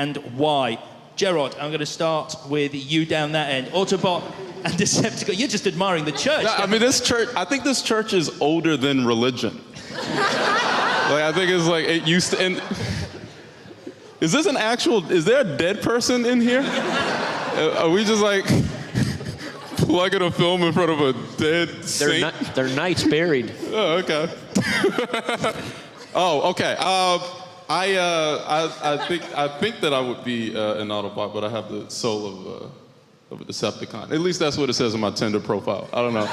and why? Gerard, I'm going to start with you down that end. Autobot and Decepticon. You're just admiring the church. I mean, this church, I think this church is older than religion. I think it's like, it used to, and is this an actual, is there a dead person in here? Are we just like plugging a film in front of a dead saint? They're knights buried. Oh, okay. Oh, okay. I think that I would be an Autobot, but I have the soul of a Decepticon. At least that's what it says on my Tinder profile. I don't know.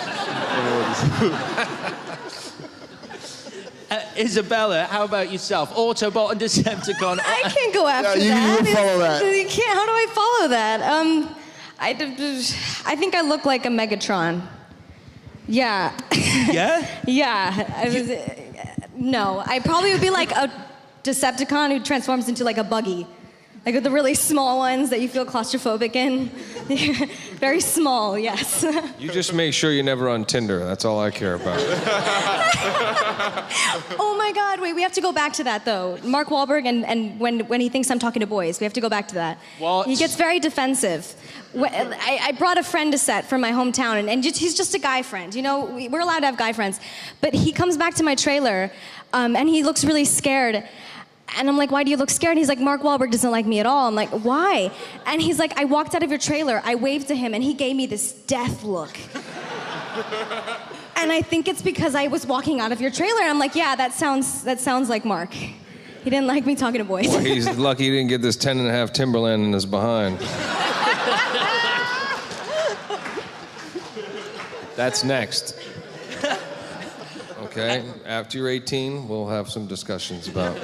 Isabella, how about yourself? Autobot and Decepticon. I can't go after you that. can follow that. You can't. How do I follow that? I think I look like a Megatron. Yeah. Yeah? Yeah. No, I probably would be like a Decepticon who transforms into like a buggy. Like the really small ones that you feel claustrophobic in. Very small, yes. You just make sure you're never on Tinder. That's all I care about. Oh my God, wait, we have to go back to that though. Mark Wahlberg and when he thinks I'm talking to boys, we have to go back to that. What? He gets very defensive. I brought a friend to set from my hometown, and he's just a guy friend. You know, we're allowed to have guy friends. But he comes back to my trailer, and he looks really scared. And I'm like, why do you look scared? And he's like, Mark Wahlberg doesn't like me at all. I'm like, why? And he's like, I walked out of your trailer, I waved to him, and he gave me this death look. And I think it's because I was walking out of your trailer. And I'm like, yeah, that sounds like Mark. He didn't like me talking to boys. Well, he's lucky he didn't get this 10.5 Timberland in his behind. That's next. Okay, after you're 18, we'll have some discussions about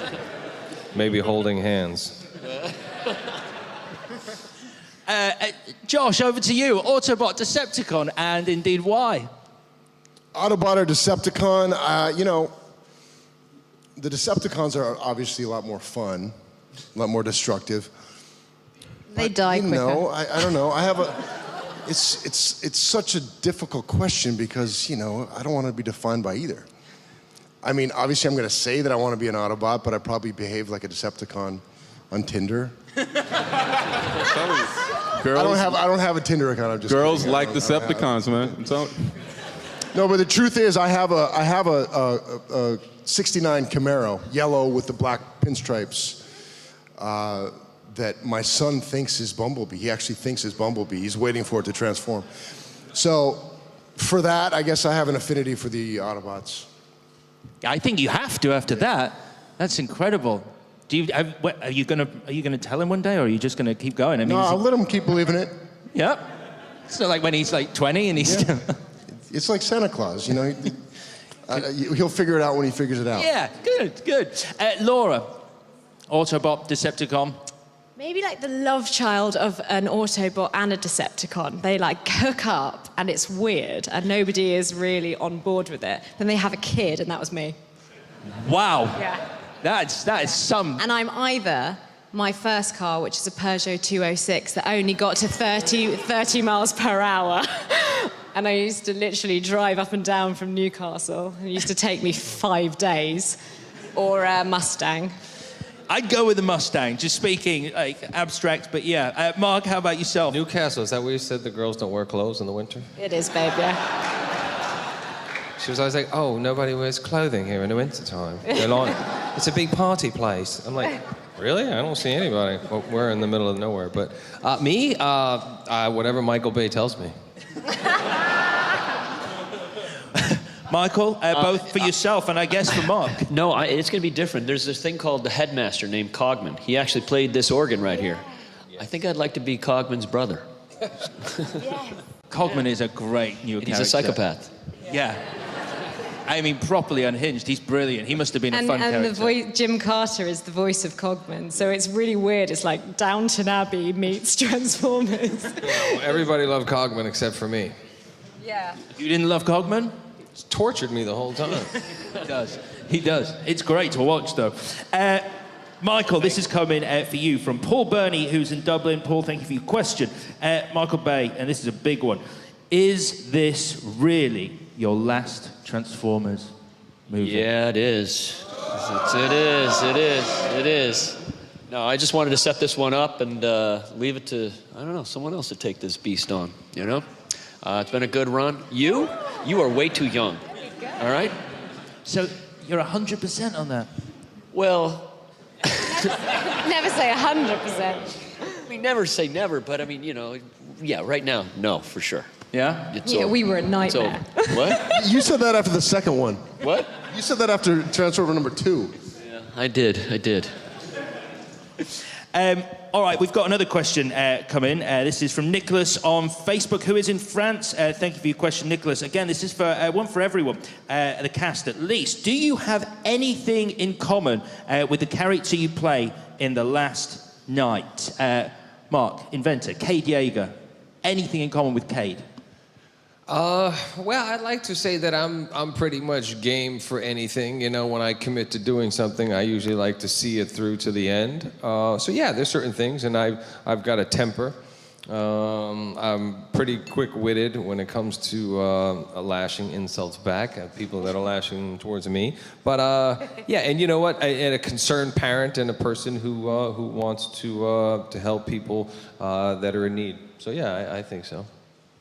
maybe holding hands. Josh, over to you. Autobot, Decepticon, and indeed why? Autobot or Decepticon, you know, the Decepticons are obviously a lot more fun, a lot more destructive. They die quicker. No, I don't know. I have a. It's such a difficult question because, you know, I don't want to be defined by either. I mean, obviously, I'm going to say that I want to be an Autobot, but I probably behave like a Decepticon on Tinder. Girls, I don't have a Tinder account. I'm just girls kidding. like Decepticons, man. I'm telling you. No, but the truth is, I have a 69 Camaro, yellow with the black pinstripes, that my son thinks is Bumblebee. He actually thinks is Bumblebee. He's waiting for it to transform. So, for that, I guess I have an affinity for the Autobots. I think you have to after that. That's incredible. Are you gonna tell him one day, or are you just gonna keep going? I mean, No, I'll let him keep believing it. Yep. It's not like when he's like 20 and he's still. It's like Santa Claus, you know. He'll figure it out when he figures it out. Yeah, good. Laura, Autobot, Decepticon. Maybe like the love child of an Autobot and a Decepticon. They like hook up and it's weird and nobody is really on board with it. Then they have a kid and that was me. Wow. Yeah. That is some. And I'm either my first car, which is a Peugeot 206 that only got to 30 miles per hour. And I used to literally drive up and down from Newcastle. It used to take me 5 days. Or a Mustang. I'd go with the Mustang, just speaking like abstract, but yeah. Mark, how about yourself? Newcastle, is that where you said the girls don't wear clothes in the winter? It is, babe, yeah. She was always like, oh, nobody wears clothing here in the wintertime. They're like, it's a big party place. I'm like, really? I don't see anybody. Well, we're in the middle of nowhere. But me, whatever Michael Bay tells me. Michael, both for yourself and I guess for Mark. No, it's going to be different. There's this thing called the headmaster named Cogman. He actually played this organ right here. I think I'd like to be Cogman's brother. Cogman is a great new character. He's a psychopath. Yeah. I mean, properly unhinged. He's brilliant. He must have been a fun character. And Jim Carter is the voice of Cogman, so it's really weird. It's like Downton Abbey meets Transformers. Well, everybody loved Cogman except for me. Yeah. You didn't love Cogman? He's tortured me the whole time. He does. It's great to watch, though. Michael, this is coming for you from Paul Burney, who's in Dublin. Paul, thank you for your question. Michael Bay, and this is a big one. Is this really your last Transformers movie? Yeah, it is. It is. No, I just wanted to set this one up and leave it to, I don't know, someone else to take this beast on, you know? It's been a good run. You are way too young, all right? So you're 100% on that. Well, Never say 100%. I mean, never say never, but I mean, you know, yeah, right now, no, for sure. Yeah? It's Yeah, over. we were a It's nightmare. over. What? You said that after the second one. What? You said that after Transformer number 2. Yeah, I did. All right, we've got another question come in. This is from Nicholas on Facebook, who is in France. Thank you for your question, Nicholas. Again, this is for one for everyone, the cast at least. Do you have anything in common with the character you play in The Last Night? Mark, inventor, Cade Yeager. Anything in common with Cade? Well, I'd like to say that I'm pretty much game for anything. You know, when I commit to doing something, I usually like to see it through to the end. So yeah, there's certain things, and I've got a temper. I'm pretty quick-witted when it comes to lashing insults back at people that are lashing towards me. But yeah, and you know what? And a concerned parent and a person who wants to help people that are in need. So yeah, I think so.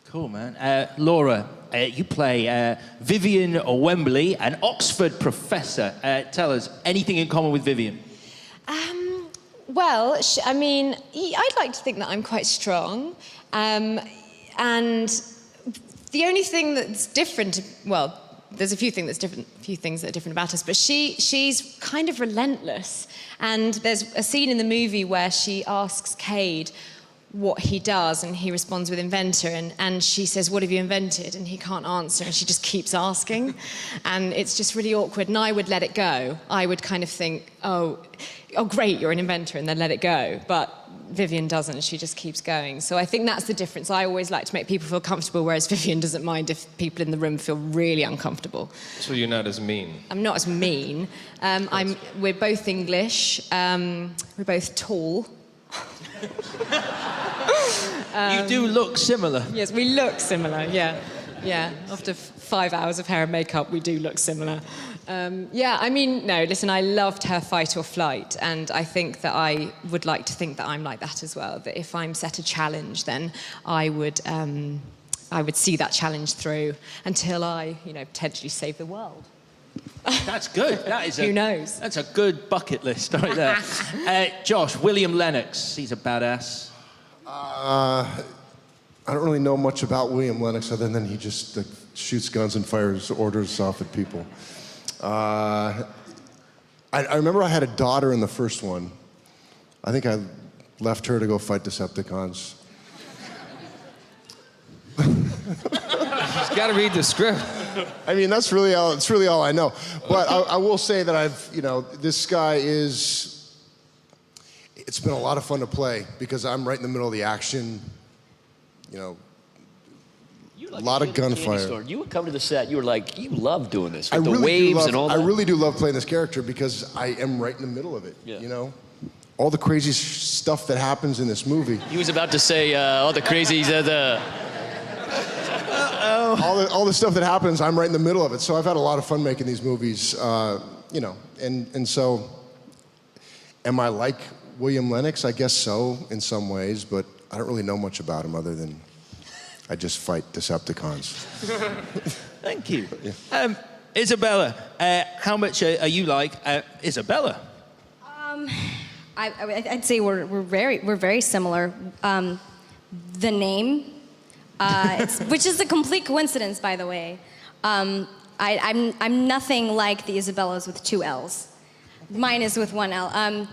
Cool, man. Laura, you play Vivian Wembley, an Oxford professor. Tell us, anything in common with Vivian? Well, I mean, I'd like to think that I'm quite strong. And the only thing that's different, well, there's a few things that are different about us, but she's kind of relentless. And there's a scene in the movie where she asks Cade what he does, and he responds with inventor, and she says, what have you invented? And he can't answer, and she just keeps asking, and it's just really awkward, and I would let it go. I would kind of think, oh great, you're an inventor, and then let it go, but Vivian doesn't. She just keeps going. So I think that's the difference. I always like to make people feel comfortable, whereas Vivian doesn't mind if people in the room feel really uncomfortable. So you're not as mean. I'm not as mean. We're both English. We're both tall. You do look similar. Yes, we look similar, yeah. After 5 hours of hair and makeup, we do look similar. Yeah, I mean, no, listen, I loved her fight or flight, and I think that I would like to think that I'm like that as well, that if I'm set a challenge, then I would see that challenge through until I, potentially save the world. That's good. That is Who knows? That's a good bucket list right there. Josh, William Lennox, he's a badass. I don't really know much about William Lennox other than he just shoots guns and fires orders off at people. I remember I had a daughter in the first one. I think I left her to go fight Decepticons. Just got to read the script. I mean, it's really all I know. But I will say that this guy it's been a lot of fun to play because I'm right in the middle of the action, a lot of gunfire. You would come to the set, you were like, you love doing this, with the waves and all that. I really do love playing this character because I am right in the middle of it, All the crazy stuff that happens in this movie. He was about to say, all the crazies all the stuff that happens, I'm right in the middle of it. So I've had a lot of fun making these movies, and so, am I like William Lennox? I guess so, in some ways, but I don't really know much about him other than I just fight Decepticons. Thank you. Yeah. Isabella, how much are you like Isabella? I'd say we're very similar. The name, which is a complete coincidence, by the way. I'm nothing like the Isabellas with 2 L's. Mine is with 1 L.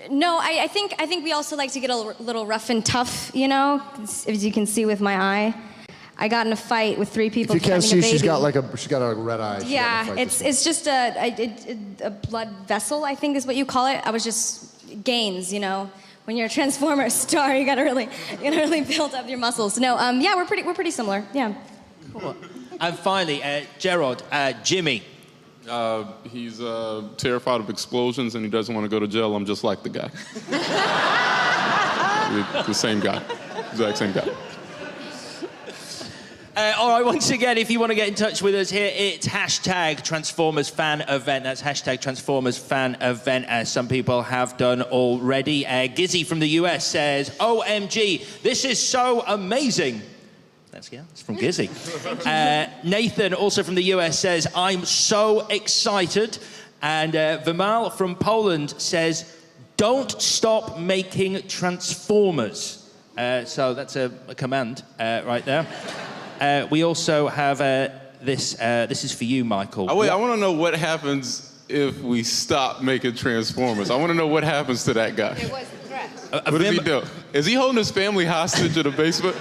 No, I think we also like to get a little rough and tough, as you can see with my eye. I got in a fight with 3 people. If you can't see, she's got a red eye. Yeah, it's just a blood vessel, I think is what you call it. I was just gains, When you're a Transformer star, you gotta really build up your muscles. No, yeah, we're pretty similar. Yeah. Cool. And finally, Gerard, Jimmy. He's terrified of explosions and he doesn't want to go to jail. I'm just like the guy. The same guy. Exact same guy. All right, once again, if you want to get in touch with us here, it's hashtag Transformers Fan Event. That's hashtag Transformers Fan Event, as some people have done already. Gizzy from the US says, OMG, this is so amazing. It's from Gizzy. Nathan, also from the US, says, I'm so excited. And Vimal from Poland says, don't stop making Transformers. So that's a command right there. We also have this. This is for you, Michael. Oh, wait, I want to know what happens if we stop making Transformers. I want to know what happens to that guy. It was a threat. What does he do? Is he holding his family hostage in the basement?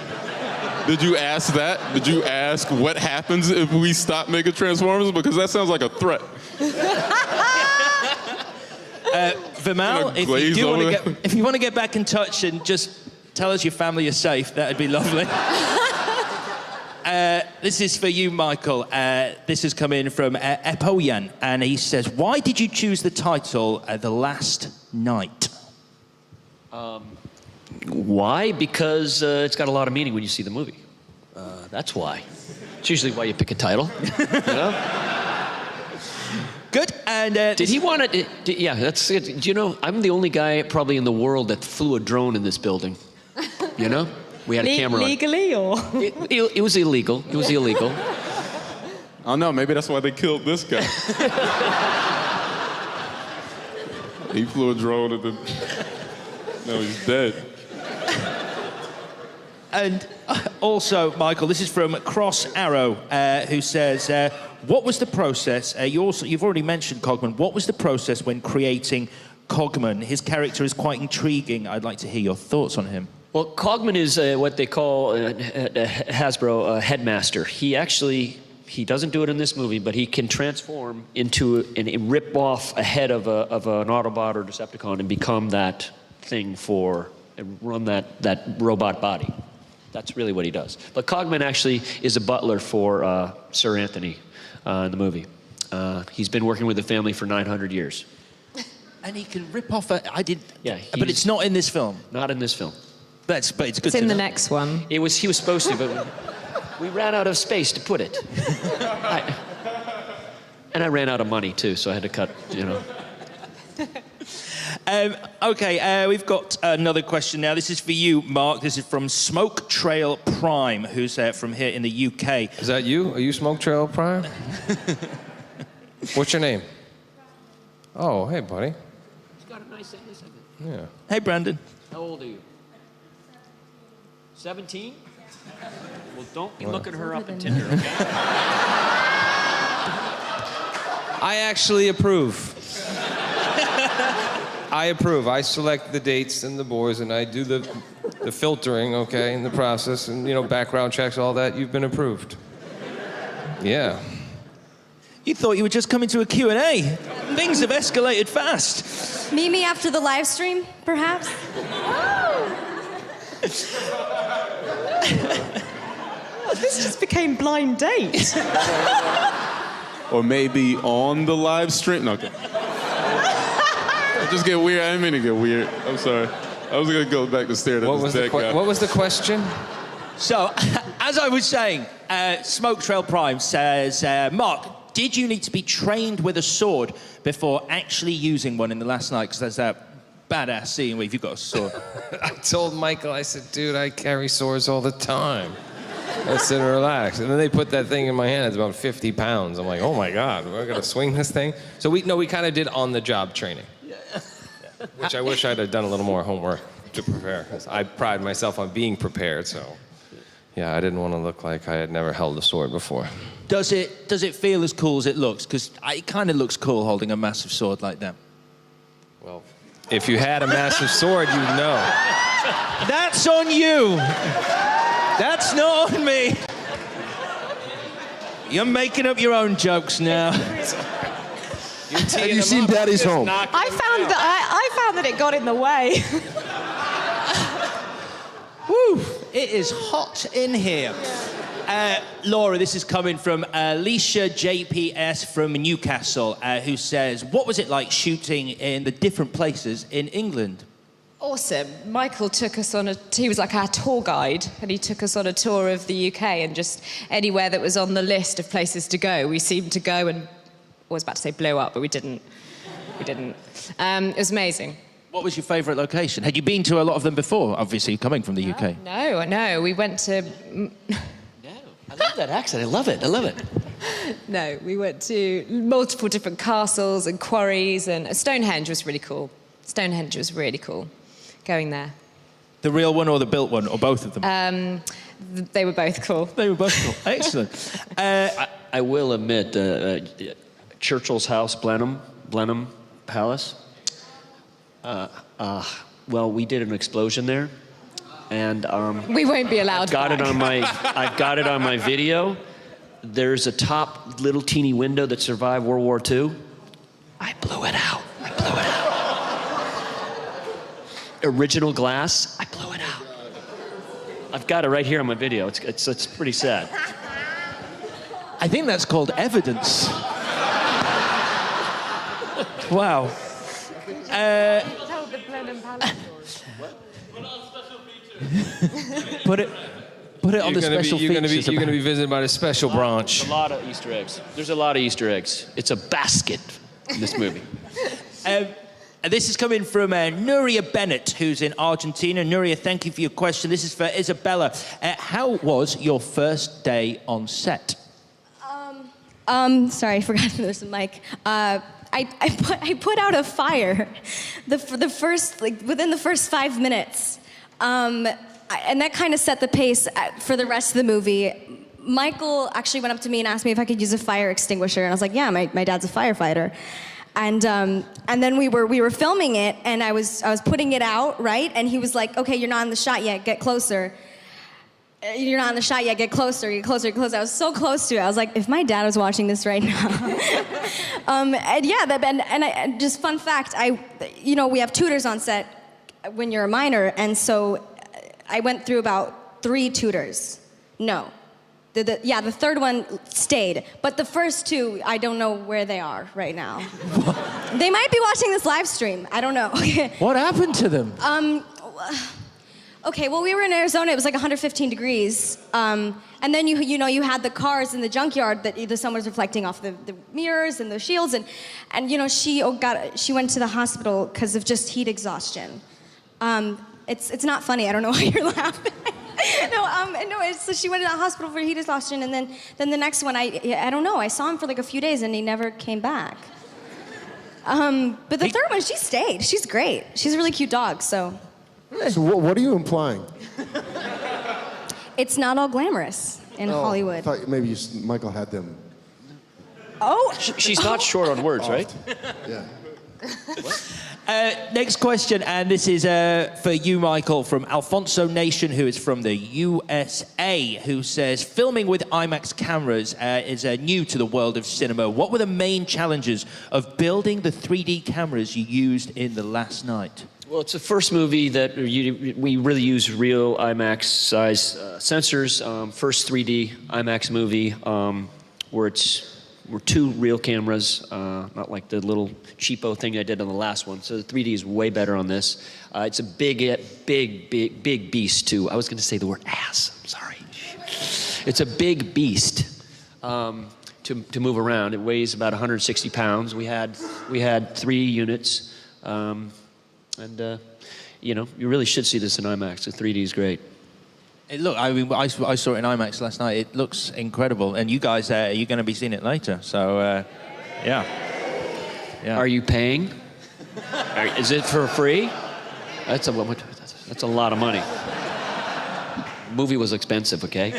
Did you ask that? Did you ask what happens if we stop making Transformers? Because that sounds like a threat. Vimal, if you want to get back in touch and just tell us your family is safe, that'd be lovely. This is for you, Michael. This has come in from Epoyan, and he says, why did you choose the title The Last Night? Why? Because it's got a lot of meaning when you see the movie. That's why. It's usually why you pick a title. You know? Good. And did he want it? Yeah, that's it. Do you know, I'm the only guy probably in the world that flew a drone in this building. You know? We had a camera on. Legally, or? It was illegal. It was illegal. I don't know, maybe that's why they killed this guy. He flew a drone at the... No, he's dead. And also, Michael, this is from Cross Arrow, who says, what was the process? You've already mentioned Cogman. What was the process when creating Cogman? His character is quite intriguing. I'd like to hear your thoughts on him. Well, Cogman is what they call Hasbro headmaster. He doesn't do it in this movie, but he can transform into and rip off a head of an Autobot or Decepticon and become that thing and run that robot body. That's really what he does. But Cogman actually is a butler for Sir Anthony in the movie. He's been working with the family for 900 years. And he can rip off Yeah, but it's not in this film. Not in this film. But it's good It's in the next one. He was supposed to, but we ran out of space to put it. And I ran out of money too, so I had to cut, you know. Okay, we've got another question now. This is for you, Mark. This is from Smoke Trail Prime, who's from here in the UK. Is that you? Are you Smoke Trail Prime? What's your name? Oh, hey, buddy. He's got a nice English. Yeah. Hey, Brandon. How old are you? 17? Well, don't be looking her up in Tinder, okay? I actually approve. I approve. I select the dates and the boys, and I do the filtering, okay, in the process, and, you know, background checks, all that. You've been approved. Yeah. You thought you were just coming to a Q&A. Things have escalated fast. Meet me after the live stream, perhaps? This just became blind date. Or maybe on the live stream. No, okay. I just get weird. I didn't mean to get weird. I'm sorry. I was going to go back to stare at this dead guy. What was the question? So, as I was saying, Smoke Trail Prime says, Mark, did you need to be trained with a sword before actually using one in the last night? Because there's that badass scene where you've got a sword. I told Michael, I said, dude, I carry swords all the time. I said, relax. And then they put that thing in my hand. It's about 50 pounds. I'm like, oh my God, we're gonna swing this thing? So we kind of did on-the-job training. Yeah. Which I wish I'd have done a little more homework to prepare. 'Cause I pride myself on being prepared, so. Yeah, I didn't want to look like I had never held a sword before. Does it feel as cool as it looks? Because it kind of looks cool holding a massive sword like that. Well, if you had a massive sword, you'd know. That's on you. That's not on me. You're making up your own jokes now. Have you seen Daddy's Home? I found that it got in the way. Woo! It is hot in here. Laura, this is coming from Alicia JPS from Newcastle, who says, what was it like shooting in the different places in England? Awesome. Michael took us on he was like our tour guide, and he took us on a tour of the UK, and just anywhere that was on the list of places to go, we seemed to go, and I was about to say blow up, but we didn't. It was amazing. What was your favourite location? Had you been to a lot of them before, obviously, coming from the UK? No, we went to... No, I love that accent. I love it. No, we went to multiple different castles and quarries, and Stonehenge was really cool. Going there. The real one or the built one, or both of them? They were both cool. They were both cool. Excellent. I will admit, Churchill's house, Blenheim Palace. Well, we did an explosion there, and We won't be allowed I've got it on my video. There's a top little teeny window that survived World War II. I blew it out. Original glass. I blew it out. I've got it right here on my video. It's pretty sad. I think that's called evidence. Wow. Put it on the special features. You're going to be visited by the special branch. There's a lot of Easter eggs. It's a basket in this movie. And this is coming from Nuria Bennett, who's in Argentina. Nuria, thank you for your question. This is for Isabella. How was your first day on set? Sorry, I forgot there's a mic. I put out a fire within the first 5 minutes. And that kind of set the pace for the rest of the movie. Michael actually went up to me and asked me if I could use a fire extinguisher, and I was like, yeah, my dad's a firefighter. And then we were filming it, and I was putting it out, right? And he was like, okay, you're not in the shot yet, get closer. You're not in the shot yet, get closer. I was so close to it. I was like, if my dad was watching this right now. And just fun fact, we have tutors on set when you're a minor, and so I went through about 3 tutors. No. The third one stayed, but the first 2, I don't know where they are right now. They might be watching this live stream. I don't know. What happened to them? Okay, well, we were in Arizona. It was like 115 degrees. And then you had the cars in the junkyard that the sun was reflecting off the mirrors and the shields, and she went to the hospital because of just heat exhaustion. It's not funny. I don't know why you're laughing. So she went to the hospital for heat exhaustion, and then the next one, I don't know. I saw him for like a few days, and he never came back. But the third one, she stayed. She's great. She's a really cute dog. So what are you implying? It's not all glamorous in Hollywood. I thought maybe Michael had them. Oh, she's not short on words, right? Yeah. Next question, and this is for you, Michael, from Alfonso Nation, who is from the USA, who says, filming with IMAX cameras is new to the world of cinema. What were the main challenges of building the 3D cameras you used in The Last Night? Well, it's the first movie that we really use real IMAX size sensors. First 3D IMAX movie where we're 2 real cameras, not like the little cheapo thing I did on the last one. So the 3D is way better on this. It's a big beast too. I was going to say the word ass. I'm sorry. It's a big beast to move around. It weighs about 160 pounds. We had 3 units, you really should see this in IMAX. The 3D is great. I saw it in IMAX last night. It looks incredible. And you guys, you're going to be seeing it later. So, yeah. Are you paying? Is it for free? That's a lot of money. The movie was expensive, okay?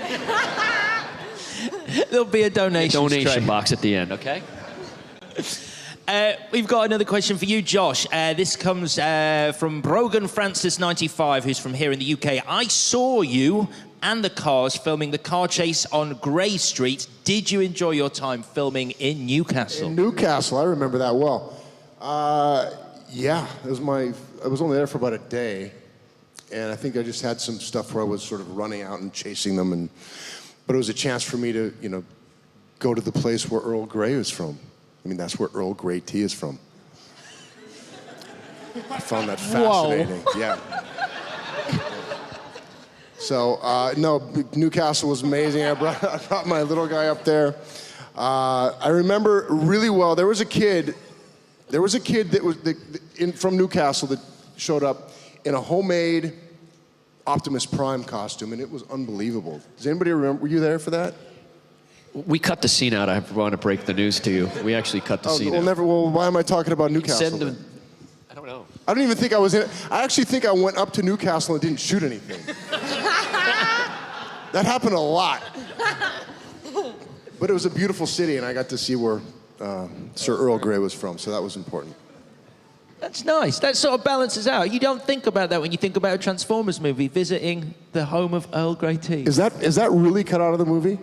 There'll be a donation box at the end, okay? We've got another question for you, Josh. This comes from Brogan Francis 95, who's from here in the UK. I saw you and the Cars filming the car chase on Grey Street. Did you enjoy your time filming in Newcastle? In Newcastle, I remember that well. Yeah, I was only there for about a day, and I think I just had some stuff where I was sort of running out and chasing them, but it was a chance for me to, go to the place where Earl Grey is from. I mean, that's where Earl Grey tea is from. I found that fascinating. Yeah. So, no, Newcastle was amazing. I brought my little guy up there. I remember really well, there was a kid that was from Newcastle that showed up in a homemade Optimus Prime costume, and it was unbelievable. Does anybody remember? Were you there for that? We cut the scene out. I want to break the news to you. We actually cut the scene out. Well, why am I talking about Newcastle? I don't know. I don't even think I was in it. I actually think I went up to Newcastle and didn't shoot anything. That happened a lot. But it was a beautiful city, and I got to see where Sir Earl Grey was from, so that was important. That's nice. That sort of balances out. You don't think about that when you think about a Transformers movie, visiting the home of Earl Grey tea. Is that really cut out of the movie?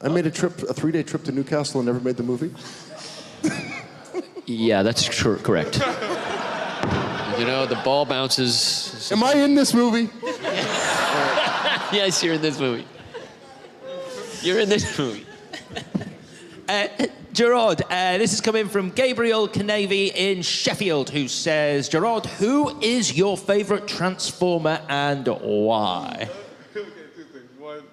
I made a 3-day trip to Newcastle and never made the movie? Yeah, that's correct. You know, the ball bounces. Am I in this movie? Yes, you're in this movie. You're in this movie. Gerard, this is coming from Gabriel Canavy in Sheffield, who says, Gerard, who is your favorite Transformer and why? Okay, 2 things. One,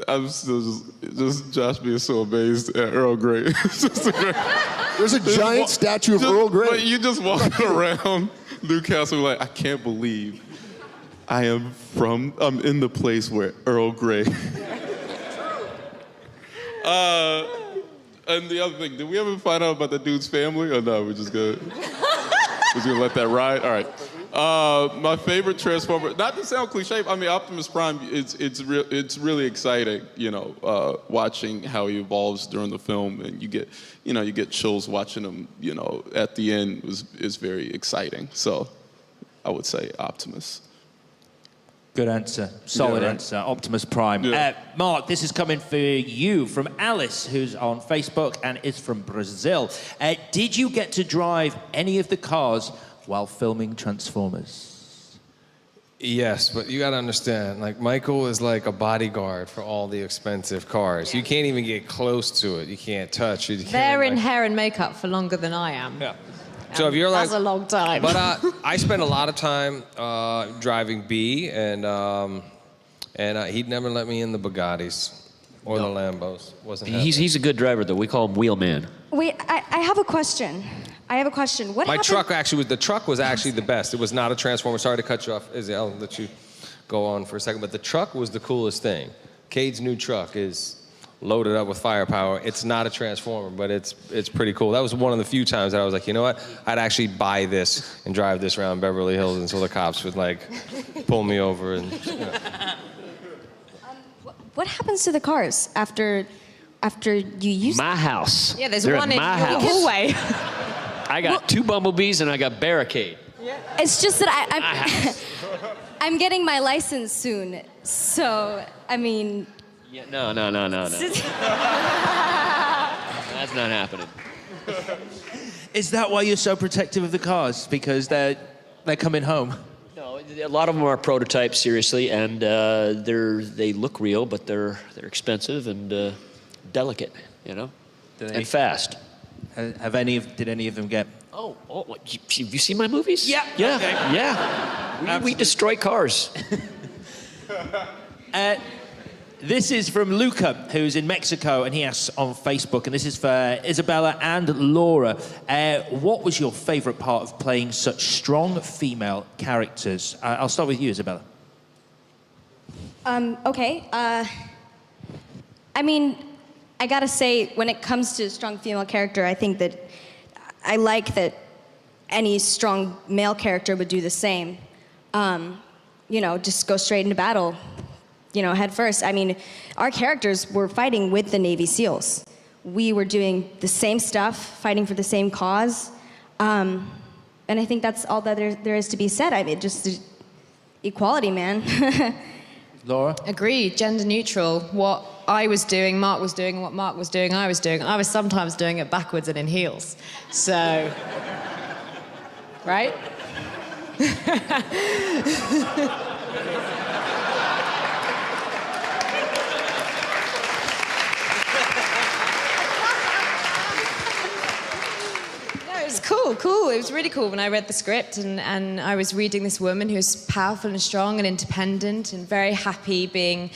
I'm still just Josh being so amazed at Earl Grey. It's just There's a giant statue of Earl Grey. But you just walking around Newcastle like, I can't believe I'm in the place where Earl Grey. And the other thing, did we ever find out about the dude's family? Or no, we're just gonna let that ride? All right. My favorite Transformer, not to sound cliche, I mean, Optimus Prime, it's really exciting, you know, watching how he evolves during the film, and you get chills watching him, you know, at the end is very exciting. So I would say Optimus. Good answer. Solid answer. Optimus Prime. Yeah. Mark, this is coming for you from Alice, who's on Facebook and is from Brazil. Did you get to drive any of the cars while filming Transformers? Yes, but you gotta understand, like, Michael is like a bodyguard for all the expensive cars. You can't even get close to it. You can't touch it. They're in hair and makeup for longer than I am. Yeah. So if you're like, that's a long time. But I spent a lot of time driving B, and he'd never let me in the Bugattis or the Lambos. Wasn't happening. He's a good driver, though. We call him Wheelman. Wait, I have a question. What My happened? truck was actually the best. It was not a Transformer. Sorry to cut you off, Izzy. I'll let you go on for a second. But the truck was the coolest thing. Cade's new truck is loaded up with firepower. It's not a Transformer, but it's pretty cool. That was one of the few times that I was like, you know what? I'd actually buy this and drive this around Beverly Hills until the cops would like pull me over and. You know. What happens to the cars after you use My house. Yeah, there's They're one at in my your house. hallway. I got 2 bumblebees and I got barricade. It's just that I'm getting my license soon, so I mean. Yeah, no. That's not happening. Is that why you're so protective of the cars? Because they're coming home? No, a lot of them are prototypes, seriously, and they look real, but they're expensive and delicate, you know, and fast. Did any of them get? Oh, have you seen my movies? Yeah. Okay. Yeah. We destroy cars. This is from Luca, who's in Mexico, and he asks on Facebook, and this is for Isabella and Laura. What was your favorite part of playing such strong female characters? I'll start with you, Isabella. Okay. I mean, I gotta say, when it comes to strong female character, I think that I like that any strong male character would do the same. You know, just go straight into battle. You know, head first. I mean, our characters were fighting with the Navy SEALs. We were doing the same stuff, fighting for the same cause. And I think that's all that there is to be said. I mean, just equality, man. Laura? Agreed, gender neutral. What I was doing, Mark was doing, and what Mark was doing, I was doing. I was sometimes doing it backwards and in heels. So, right? It's cool. cool. It was really cool when I read the script and I was reading this woman who's powerful and strong and independent and very happy being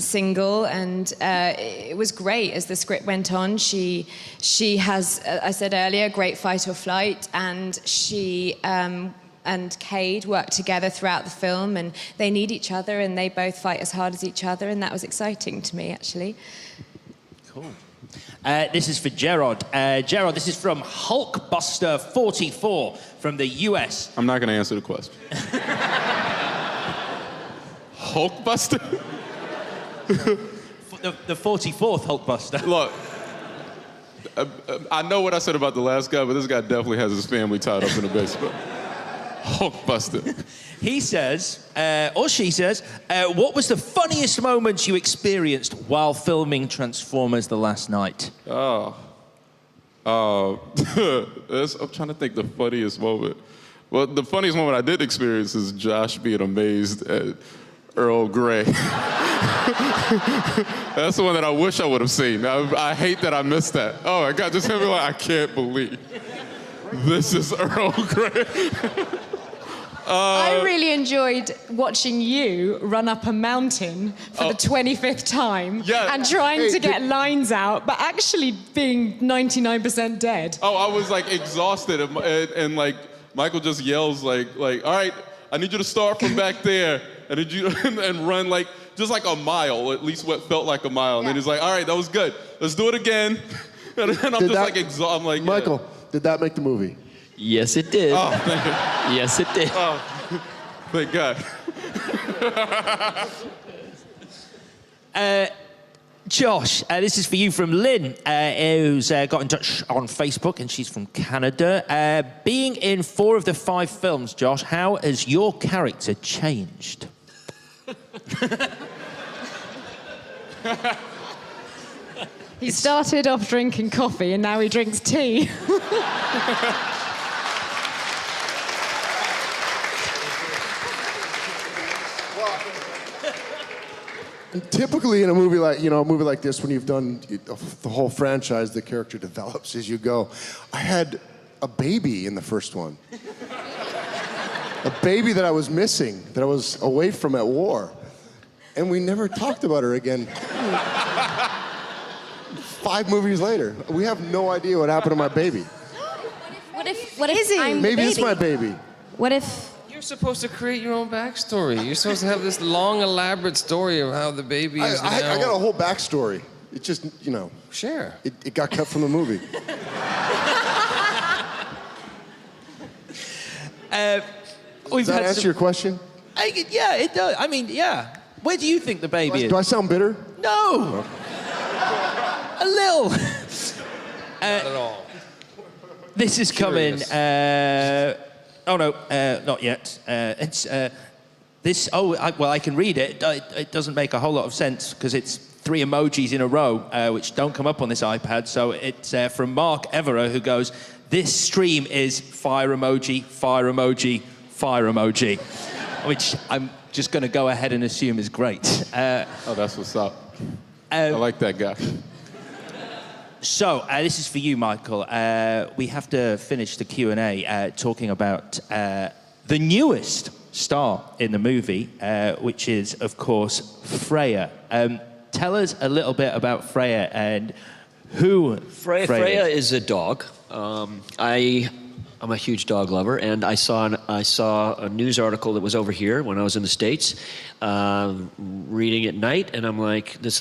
single. And it was great as the script went on. She has, I said earlier, great fight or flight, and she and Cade work together throughout the film, and they need each other, and they both fight as hard as each other, and that was exciting to me, actually. Cool. This is for Gerard. Gerard, this is from Hulkbuster44 from the US. I'm not going to answer the question. Hulkbuster? The 44th Hulkbuster. Look, I know what I said about the last guy, but this guy definitely has his family tied up in the basement. Hulkbuster. He says, or she says, what was the funniest moment you experienced while filming Transformers The Last Night? I'm trying to think the funniest moment. Well, the funniest moment I did experience is Josh being amazed at Earl Grey. That's the one that I wish I would have seen. I hate that I missed that. Oh my God, just him being like, I can't believe this is Earl Grey. I really enjoyed watching you run up a mountain for the 25th time and trying to get lines out, but actually being 99% dead. Oh, I was like exhausted, and like Michael just yells like, all right, I need you to start from back there, and need you and run like just like a mile, at least what felt like a mile, and then he's like, all right, that was good, let's do it again, and I'm just like exhausted. I'm like, Michael, did that make the movie? Yes, it did. Oh, thank you. Yes, it did. Oh, thank God. Josh, this is for you from Lynn, who's got in touch on Facebook, and she's from Canada. Being in 4 of the 5 films, Josh, how has your character changed? He started off drinking coffee and now he drinks tea. Typically in a movie like this, when you've done the whole franchise, the character develops as you go. I had a baby in the first one. A baby that I was missing, that I was away from at war. And we never talked about her again. 5 movies later, we have no idea what happened to my baby. What if I'm the Maybe baby? it's my baby. What if... You're supposed to create your own backstory. You're supposed to have this long, elaborate story of how the baby is I got a whole backstory. It just, Sure. it got cut from the movie. Does that answer your question? Yeah, it does. I mean, yeah. Where do you think the baby is? Do I sound bitter? No. A little. Not at all. This is coming. Oh no, not yet. It's this. Oh, well, I can read it. It doesn't make a whole lot of sense because it's 3 emojis in a row, which don't come up on this iPad. So it's from Mark Everett, who goes, "This stream is fire emoji, fire emoji, fire emoji," which I'm just going to go ahead and assume is great. Oh, that's what's up. I like that guy. So, this is for you, Michael. We have to finish the Q&A talking about the newest star in the movie, which is, of course, Freya. Tell us a little bit about Freya and who Freya is a dog. I'm a huge dog lover, and I saw a news article that was over here when I was in the States, reading at night, and I'm like, it was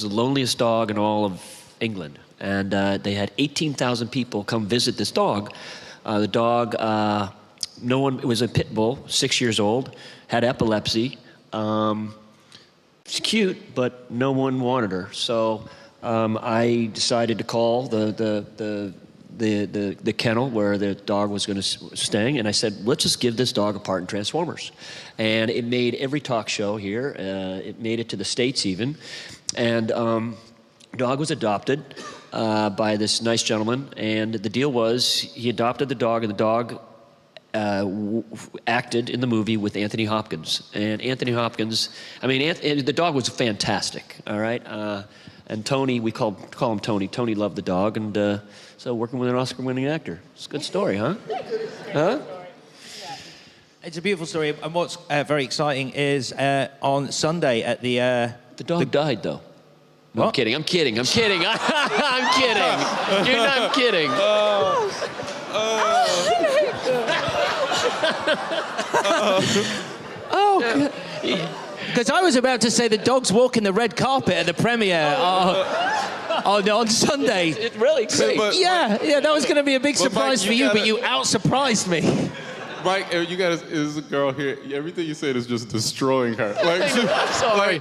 the loneliest dog in all of England. And they had 18,000 people come visit this dog. The dog, it was a pit bull, 6 years old, had epilepsy. She's cute, but no one wanted her. So I decided to call the kennel where the dog was going to stay, and I said, let's just give this dog a part in Transformers. And it made every talk show here. It made it to the States even. And the dog was adopted by this nice gentleman, and the deal was he adopted the dog, and the dog acted in the movie with Anthony Hopkins. And Anthony Hopkins, the dog was fantastic, all right? And Tony, we call him Tony. Tony loved the dog, and so working with an Oscar-winning actor. It's a good story, huh? Huh? It's a beautiful story, and what's very exciting is on Sunday at the... The dog died, though. No, What? I'm kidding. I'm kidding. I'm kidding. I'm kidding. You're not kidding. Oh, because I was about to say the dog's walking the red carpet at the premiere on Sunday. It's really exciting. Yeah, that was going to be a big But Mike, surprise for you, but you out-surprised me. Mike, you got is a girl here. Everything you said is just destroying her. Like, I'm sorry.